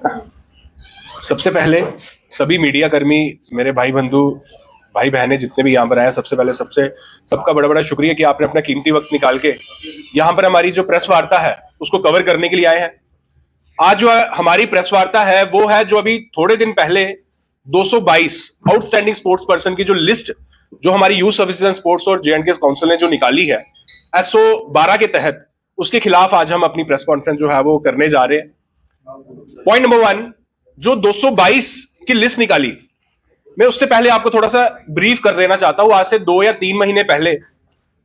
सबसे पहले सभी मीडिया कर्मी, मेरे भाई बंधु, भाई बहनें जितने भी यहाँ पर आए, सबसे पहले सबका बड़ा बड़ा शुक्रिया कि आपने अपना कीमती वक्त निकाल के यहाँ पर हमारी जो प्रेस वार्ता है उसको कवर करने के लिए आए हैं। आज जो हमारी प्रेस वार्ता है वो है जो अभी थोड़े दिन पहले 222 आउटस्टैंडिंग स्पोर्ट्स पर्सन की जो लिस्ट जो हमारी यूथ सर्विसेज एंड स्पोर्ट्स और जे&के काउंसिल ने जो निकाली है एसओ 12 के तहत, उसके खिलाफ आज हम अपनी प्रेस कॉन्फ्रेंस जो है वो करने जा रहे हैं। पॉइंट नंबर 1, जो 222 की लिस्ट निकाली, मैं उससे पहले आपको थोड़ा सा ब्रीफ कर देना चाहता हूं। आज से 2 या 3 महीने पहले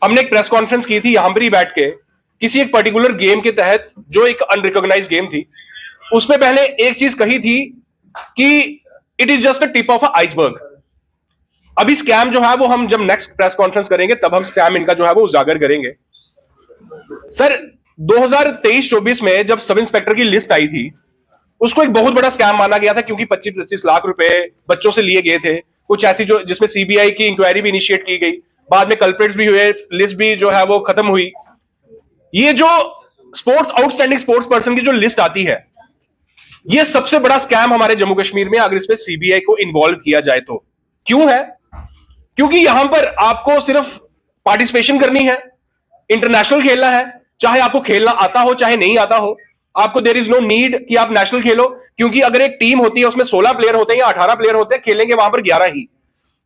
हमने एक प्रेस कॉन्फ्रेंस की थी यहां पर ही बैठ के, किसी एक पर्टिकुलर गेम के तहत जो एक अनरिकॉग्नाइज्ड गेम थी। उसमें पहले एक चीज कही थी कि it is just a tip of a iceberg. अभी स्कैम जो है वो हम जब नेक्स्ट प्रेस कॉन्फ्रेंस करेंगे तब हम स्कैम इनका जो है वो उजागर करेंगे। सर 2023-24 में जब सब इंस्पेक्टर की लिस्ट आई थी, उसको एक बहुत बड़ा स्कैम माना गया था क्योंकि 25-25 लाख रुपए बच्चों से लिए गए थे। कुछ ऐसी जो जिसमें सीबीआई की इंक्वायरी भी इनिशिएट की गई, बाद में कल्प्रिट्स भी हुए, लिस्ट भी जो है वो खत्म हुई। ये जो स्पोर्ट्स आउटस्टैंडिंग स्पोर्ट्स पर्सन की जो लिस्ट आती है, ये सबसे बड़ा स्कैम हमारे जम्मू कश्मीर में, अगर इसमें सीबीआई को इन्वॉल्व किया जाए तो। क्यों है? क्योंकि यहां पर आपको सिर्फ पार्टिसिपेशन करनी है, इंटरनेशनल खेलना है, चाहे आपको खेलना आता हो चाहे नहीं आता हो। आपको देयर इज नो नीड कि आप नेशनल खेलो, क्योंकि अगर एक टीम होती है उसमें 16 प्लेयर होते हैं या 18 प्लेयर होते हैं, खेलेंगे वहां पर 11 ही,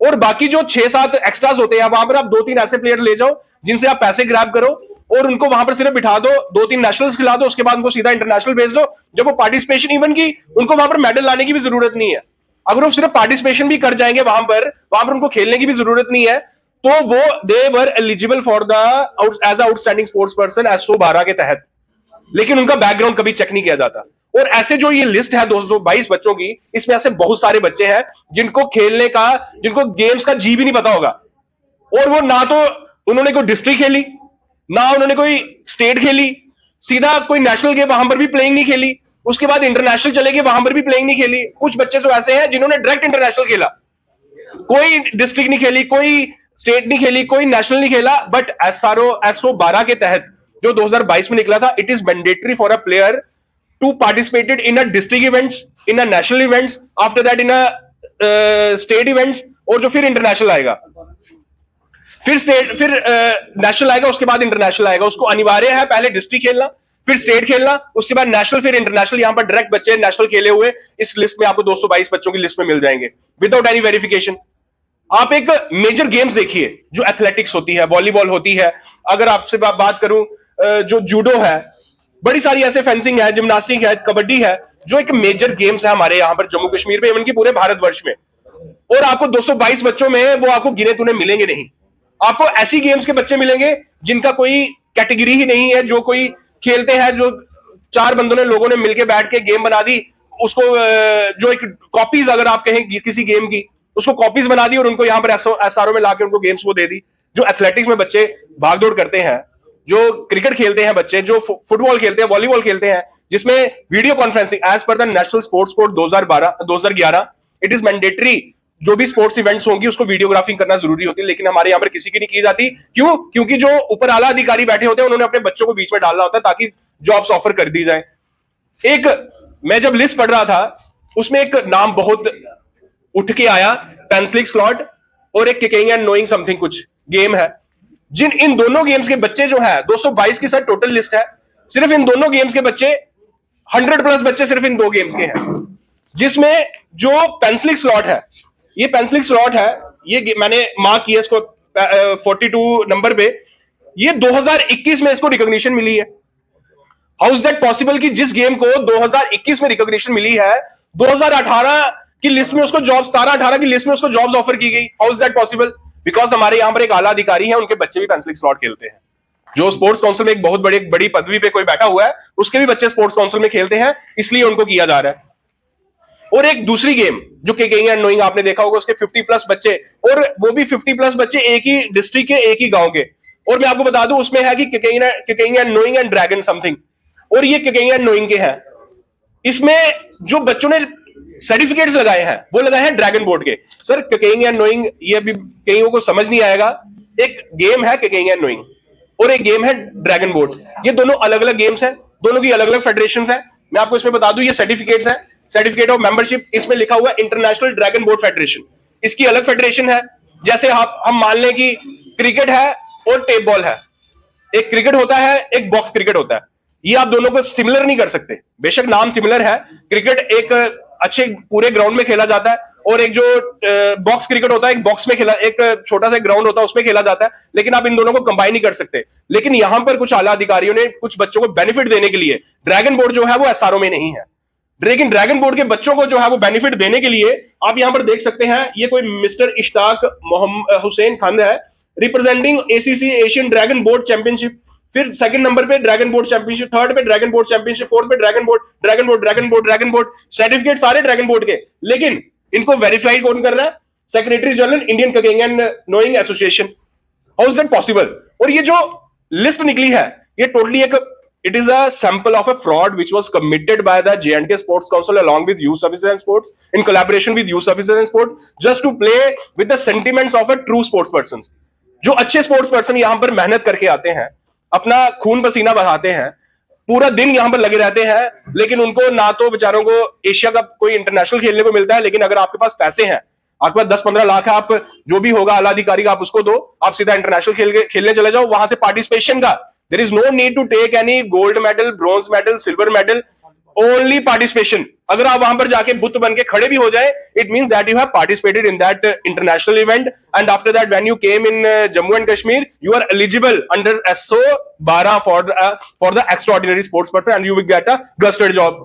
और बाकी जो 6-7 एक्स्ट्रास होते हैं वहां पर आप 2-3 ऐसे प्लेयर ले जाओ जिनसे आप पैसे ग्रैब करो और उनको वहां पर सिर्फ बिठा दो, 2-3 नेशनल्स खिला दो, उसके बाद उनको सीधा इंटरनेशनल भेज दो। जब वो पार्टिसिपेशन इवन की, उनको वहां पर मेडल लाने की भी जरूरत नहीं है। अगर वो सिर्फ पार्टिसिपेशन भी कर जाएंगे वहां पर उनको खेलने की भी जरूरत नहीं है, तो वो they were eligible for the as outstanding sports person SO 12 के तहत। लेकिन उनका बैकग्राउंड कभी चेक नहीं किया जाता। और ऐसे जो ये लिस्ट है 222 बच्चों की, इसमें ऐसे बहुत सारे बच्चे हैं जिनको खेलने का, जिनको गेम्स का जी भी नहीं पता होगा, और वो ना तो उन्होंने कोई डिस्ट्रिक्ट खेली, ना उन्होंने कोई स्टेट खेली, सीधा कोई नेशनल गेम वहां पर भी प्लेइंग नहीं खेली, उसके बाद इंटरनेशनल चले गए वहां पर भी प्लेइंग नहीं खेली। कुछ बच्चे तो ऐसे हैं जिन्होंने डायरेक्ट इंटरनेशनल खेला, कोई डिस्ट्रिक्ट नहीं खेली, कोई स्टेट नहीं खेली, कोई नेशनल नहीं खेला। बट एसओ 12 के तहत जो 2022 में निकला था, it is mandatory for a player to participated in a district events, in a national events, after that in a state events, और जो फिर इंटरनेशनल आएगा, फिर स्टेट, फिर नेशनल आएगा, उसके बाद इंटरनेशनल आएगा। उसको अनिवार्य है पहले डिस्ट्रिक्ट खेलना, फिर स्टेट खेलना, उसके बाद नेशनल, फिर इंटरनेशनल। यहां पर डायरेक्ट बच्चे नेशनल खेले हुए इस लिस्ट में आपको 222 बच्चों की लिस्ट में मिल जाएंगे विदाउट एनी वेरिफिकेशन। आप एक मेजर गेम्स देखिए, जो एथलेटिक्स होती है, वॉलीबॉल होती है, अगर आपसे बात करूं जो जूडो है, बड़ी सारी ऐसे, फेंसिंग है, जिम्नास्टिक है, कबड्डी है, जो एक मेजर गेम्स है हमारे यहां पर जम्मू कश्मीर में, इवन की पूरे भारतवर्ष में। और आपको 222 बच्चों में वो आपको गिने तूने मिलेंगे नहीं। आपको ऐसी गेम्स के बच्चे मिलेंगे जिनका कोई कैटेगरी ही नहीं है, जो कोई खेलते हैं, जो 4 बंदों ने, लोगों ने मिलकर बैठ के गेम बना दी, उसको जो एक कॉपीज, अगर आप कहें किसी गेम की, उसको कॉपीज बना दी और उनको यहां पर एसआरओ में लाके उनको गेम्स वो दे दी। जो एथलेटिक्स में बच्चे भागदौड़ करते हैं, जो क्रिकेट खेलते हैं बच्चे, जो फुटबॉल खेलते हैं, वॉलीबॉल खेलते हैं, जिसमें video conferencing as per the national sports code 2011 it is mandatory, जो भी स्पोर्ट्स इवेंट्स होंगी उसको वीडियोग्राफिंग करना जरूरी होती है। लेकिन हमारे यहां पर किसी की नहीं की जाती। क्यों? क्योंकि जो ऊपर आला अधिकारी बैठे होते हैं उन्होंने अपने बच्चों को बीच में डालना होता है ताकि जॉब्स ऑफर कर दी जाए। एक, मैं जब लिस्ट पढ़ रहा था उसमें एक नाम बहुत उठ के आया, पेंसिलिक स्लॉट, और एक किकिंग एंड नोइंग समथिंग कुछ गेम है। इन दोनों गेम्स के बच्चे जो है 222 की सर टोटल लिस्ट है, सिर्फ इन दोनों गेम्स के बच्चे 100+ बच्चे सिर्फ इन 2 गेम्स के हैं। जिसमें जो पेंसिलिक स्लॉट है, ये पेंसिलिक स्लॉट है, ये मैंने मार्क किया इसको 42 नंबर पे, ये 2021 में इसको रिकॉग्निशन मिली है। हाउ इज दैट पॉसिबल कि जिस गेम को 2021 में रिकॉग्निशन मिली है, 2018 की लिस्ट में उसको जॉब्स, 17-18 की लिस्ट में उसको जॉब्स ऑफर की गई? How is that possible? Because हमारे यहां पर एक आला अधिकारी है, उनके बच्चे भी पेंसिलिक स्लॉट खेलते हैं। जो स्पोर्ट्स काउंसिल में एक बहुत बड़ी पदवी पे कोई बैठा हुआ है, उसके भी बच्चे स्पोर्ट्स काउंसिल में खेलते हैं, इसलिए उनको किया जा रहा है। और एक दूसरी गेम जो किकिंग एंड नोइंग, आपने देखा होगा, उसके 50+ बच्चे, और वो भी 50+ बच्चे एक ही डिस्ट्रिक्ट के, एक ही गांव के। और मैं आपको बता दूं उसमें है कि kicking and knowing and dragon something, और ये किकिंग एंड नोइंग के हैं। इसमें जो बच्चों ने सर्टिफिकेट्स लगाए हैं वो लगाए हैं ड्रैगन बोर्ड के। सर किकिंग एंड नोइंग, ये अभी कईयों को समझ नहीं आएगा, एक गेम है किकिंग एंड नोइंग और एक गेम है ड्रैगन बोर्ड। ये दोनों अलग अलग गेम्स हैं, दोनों की अलग अलग फेडरेशंस हैं। मैं आपको इसमें बता दूं, ये सर्टिफिकेट्स हैं, सर्टिफिकेट ऑफ मेंबरशिप, इसमें लिखा हुआ इंटरनेशनल ड्रैगन बोट फेडरेशन। इसकी अलग फेडरेशन है। जैसे हम मान लें कि क्रिकेट है और टेप बॉल है, एक क्रिकेट होता है, एक बॉक्स क्रिकेट होता है, ये आप दोनों को सिमिलर नहीं कर सकते। बेशक नाम सिमिलर है, क्रिकेट एक अच्छे पूरे ग्राउंड में खेला जाता है, और एक जो बॉक्स क्रिकेट होता है, एक बॉक्स में खेला, एक छोटा सा ग्राउंड होता है उसमें खेला जाता है, लेकिन आप इन दोनों को कंबाइन नहीं कर सकते। लेकिन यहां पर कुछ आला अधिकारियों ने कुछ बच्चों को बेनिफिट देने के लिए, ड्रैगन बोर्ड जो है वो एसआरओ में नहीं है, लेकिन ड्रैगन बोर्ड के बच्चों को जो है वो बेनिफिट देने के लिए आप यहां पर देख सकते हैं, ये कोई मिस्टर इश्ताक हुसैन खान है, representing ACC Asian dragon board championship. फिर सेकंड नंबर पे ड्रैगन बोर्ड चैंपियनशिप, थर्ड पे ड्रैगन बोर्ड चैंपियनशिप, फोर्थ पे dragon board, dragon board, dragon board, dragon board, certificate सारे ड्रैगन बोर्ड के, लेकिन इनको वेरीफाइड कौन कर रहा है? Secretary general Indian cooking and knowing association. How is that possible? और ये जो लिस्ट निकली है, ये टोटली एक it is a sample of a fraud which was committed by the J&K Sports Council along with youth services and sports in collaboration with youth services and sports just to play with the sentiments of a true sports persons। जो अच्छे sports person यहां पर मेहनत करके आते हैं, अपना खून पसीना बहाते हैं, पूरा दिन यहां पर लगे रहते हैं, लेकिन उनको ना तो बेचारों को एशिया कप कोई इंटरनेशनल खेलने को मिलता है, लेकिन अगर आपके पास पैसे हैं, आपके पास 10-15 लाख है, आप जो भी होगा आला अधिकारी का आप उसको दो, आप सीधा इंटरनेशनल खेलने चले जाओ, वहां से पार्टिसिपेशन का there is no need to take any gold medal, bronze medal, silver medal, only participation। अगर आप वहां पर जाके बुत बन के खड़े भी हो जाए, it means that you have participated in that international event, and after that when you came in Jammu and Kashmir, you are eligible under SO 12 for the extraordinary sports person and you will get a trusted job।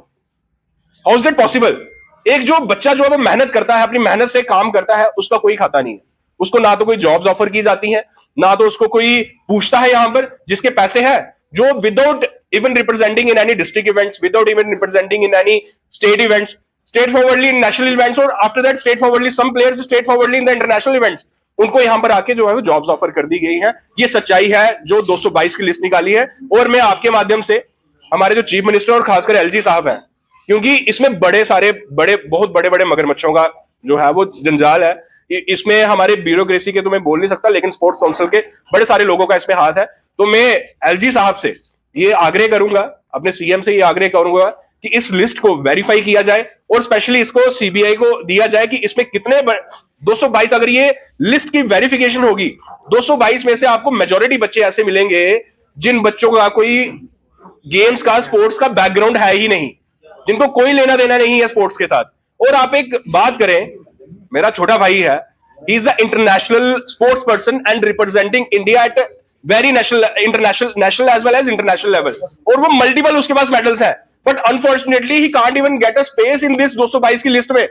How is that possible? एक जो बच्चा जो है मेहनत करता है, अपनी मेहनत से काम करता है, उसका कोई खाता नहीं है, उसको ना तो कोई जॉब्स ऑफर की जाती हैं, ना तो उसको कोई पूछता है यहां पर, जिसके पैसे हैं, जो without even representing in any district events, without even representing in any state events, straightforwardly in national events, और after that straightforwardly some players straightforwardly in the international events, उनको यहां पर आके जो है वो jobs offer कर दी गई हैं। ये सच्चाई है जो 222 की लिस्ट निकाली है। और मैं आपके माध्यम से हमारे जो चीफ मिनिस्टर और खासकर एलजी साहब हैं, क्योंकि इसमें बहुत बड़े बड़े मगरमच्छों का जो है वो जंजाल है, इसमें हमारे ब्यूरोक्रेसी के तो मैं बोल नहीं सकता, लेकिन स्पोर्ट्स काउंसिल के बड़े सारे लोगों का इसमें हाथ है। तो मैं एलजी साहब से ये आग्रह करूंगा, अपने सीएम से ये आग्रह करूंगा कि इस लिस्ट को वेरीफाई किया जाए और स्पेशली इसको सीबीआई को दिया जाए कि इसमें कितने 222, अगर ये लिस्ट की वेरिफिकेशन होगी, 222 में से आपको मेजॉरिटी बच्चे ऐसे मिलेंगे जिन बच्चों का कोई गेम्स का, स्पोर्ट्स का बैकग्राउंड है ही नहीं, जिनको कोई लेना देना नहीं है स्पोर्ट्स के साथ। और आप एक बात करें, मेरा छोटा भाई है, he is an international sports person and representing India at very national as well as international level, और वो मल्टीपल उसके पास मेडल्स हैं, but unfortunately he can't even get a space in this 222 की लिस्ट में।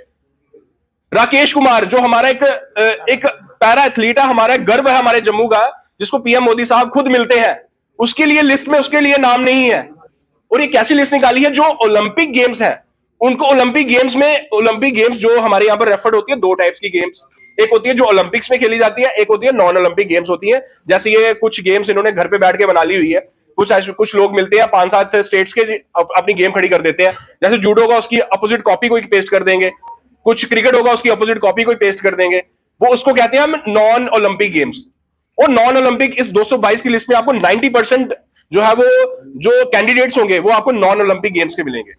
राकेश कुमार जो हमारा एक पैरा एथलीट है, हमारा गर्व है हमारे जम्मू का, जिसको पीएम मोदी साहब खुद मिलते हैं, उसके लिए लिस्ट में उसके लिए नाम नहीं है। और ये कैसी लिस्ट निकाली है? जो ओलंपिक गेम्स हैं, उनको ओलंपिक गेम्स जो हमारे यहाँ पर रेफर्ड होती है, दो टाइप्स की गेम्स, एक होती है जो ओलंपिक्स में खेली जाती है, एक होती है नॉन ओलंपिक गेम्स होती है। जैसे ये कुछ गेम्स इन्होंने घर पे बैठ के बना ली हुई है, कुछ लोग मिलते हैं 5-7 स्टेट्स के, अपनी गेम खड़ी कर देते हैं। जैसे जूडो होगा उसकी अपोजिट कॉपी कोई पेस्ट कर देंगे, कुछ क्रिकेट होगा उसकी अपोजिट कॉपी कोई पेस्ट कर देंगे, वो उसको कहते हैं हम नॉन ओलंपिक गेम्स। और नॉन ओलंपिक इस 222 की लिस्ट में आपको 90% जो है वो जो कैंडिडेट्स होंगे वो आपको नॉन ओलंपिक गेम्स के मिलेंगे।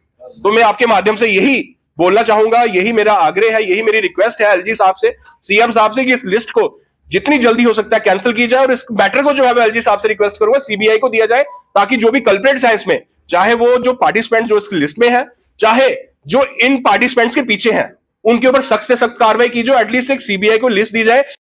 तो मैं आपके माध्यम से यही बोलना चाहूंगा, यही मेरा आग्रह है, यही मेरी रिक्वेस्ट है एलजी साहब से, सीएम साहब से, कि इस लिस्ट को जितनी जल्दी हो सकता है कैंसिल की जाए, और इस मैटर को जो है एलजी साहब से रिक्वेस्ट करूंगा सीबीआई को दिया जाए, ताकि जो भी कल्प्रेट्स हैं इसमें, चाहे वो जो पार्टिसिपेंट जो इस लिस्ट में है, चाहे जो इन पार्टिसिपेंट्स के पीछे हैं, उनके ऊपर सख्त से सख्त कार्रवाई की जाए। एटलीस्ट एक सीबीआई को लिस्ट दी जाए